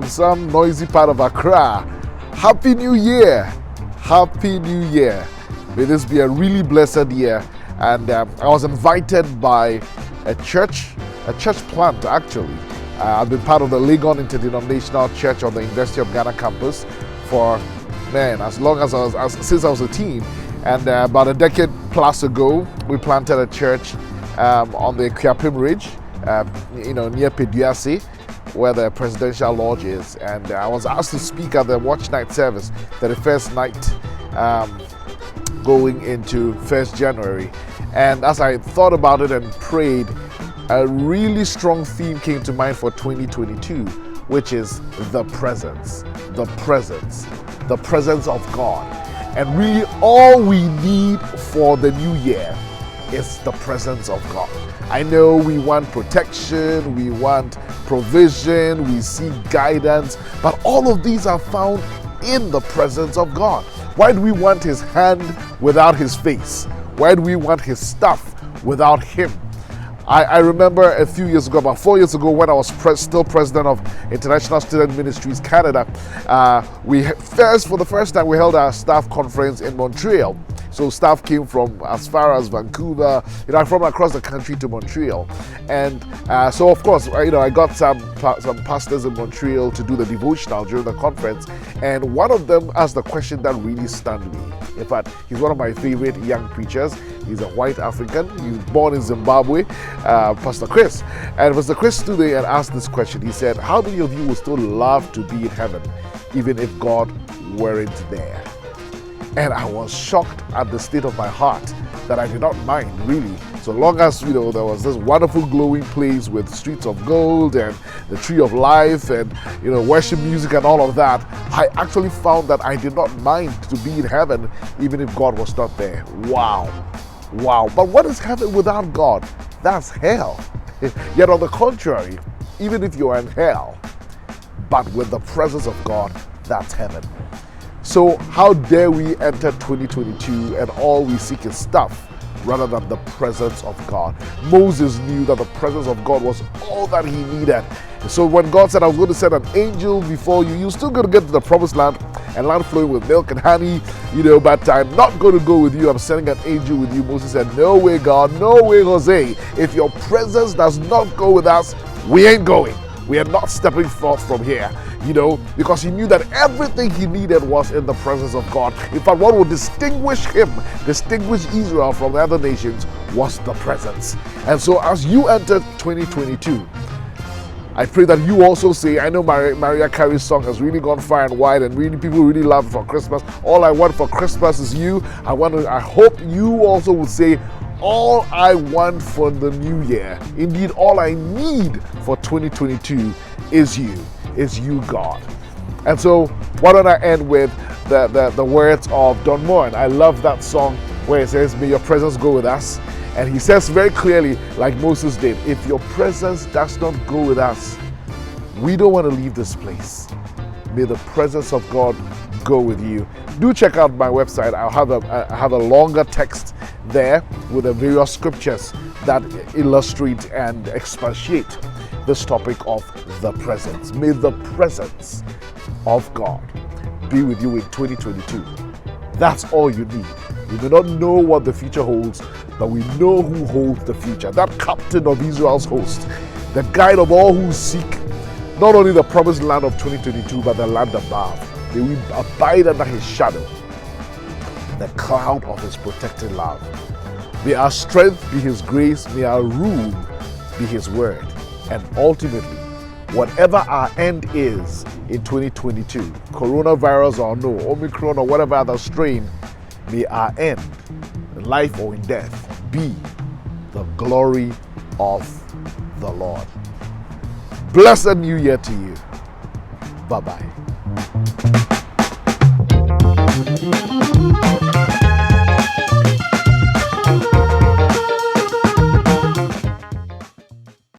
some noisy part of Accra. Happy New Year! Happy New Year! May this be a really blessed year. And I was invited by a church plant actually. I've been part of the Legon Interdenominational Church on the University of Ghana campus for, as long as since I was a teen. And about a decade plus ago, we planted a church on the Kuapem Ridge, near Peduase, where the presidential lodge is. And I was asked to speak at the watch night service, 31st night, going into 1st January. And as I thought about it and prayed, a really strong theme came to mind for 2022, which is the presence of God. And really all we need for the new year is the presence of God. I know we want protection, we want provision, we seek guidance, but all of these are found in the presence of God. Why do we want His hand without His face? Why do we want His stuff without Him? I remember a few years ago, about 4 years ago, when I was still president of International Student Ministries Canada, for the first time, we held our staff conference in Montreal. So staff came from as far as Vancouver, from across the country to Montreal. And so of course, I got some pastors in Montreal to do the devotional during the conference. And one of them asked the question that really stunned me. In fact, he's one of my favorite young preachers. He's a white African. He was born in Zimbabwe, Pastor Chris. And Pastor Chris stood there and asked this question. He said, how many of you would still love to be in heaven, even if God weren't there? And I was shocked at the state of my heart that I did not mind, really. So long as, there was this wonderful glowing place with streets of gold and the tree of life and, worship music and all of that, I actually found that I did not mind to be in heaven, even if God was not there. Wow. But what is heaven without God? That's hell. Yet on the contrary, even if you are in hell, but with the presence of God, that's heaven. So how dare we enter 2022 and all we seek is stuff rather than the presence of God? Moses knew that the presence of God was all that he needed. So when God said, I was going to send an angel before you, you're still going to get to the promised land and land flowing with milk and honey, but I'm not going to go with you. I'm sending an angel with you. Moses said, no way, God, no way, Jose. If your presence does not go with us, we ain't going. We are not stepping forth from here, because he knew that everything he needed was in the presence of God. In fact, what would distinguish Israel from the other nations was the presence. And so as you enter 2022, I pray that you also say, I know Mariah Carey's song has really gone far and wide and people really love it for Christmas. All I want for Christmas is you. I hope you also would say, all I want for the new year, indeed all I need for 2022 is you, God. And so why don't I end with the words of Don Moore? And I love that song where it says, may your presence go with us. And he says very clearly, like Moses did, if your presence does not go with us, we don't want to leave this place. May the presence of God go with you. Do check out my website. I have a longer text there with the various scriptures that illustrate and expatiate this topic of the presence. May the presence of God be with you in 2022. That's all you need. We may not know what the future holds, but we know who holds the future. That captain of Israel's host, the guide of all who seek not only the promised land of 2022, but the land above. May we abide under his shadow, the cloud of his protected love. May our strength be his grace, may our rule be his word. And ultimately, whatever our end is in 2022, coronavirus or no, Omicron or whatever other strain, may our end, in life or in death, be the glory of the Lord. Blessed New Year to you. Bye-bye.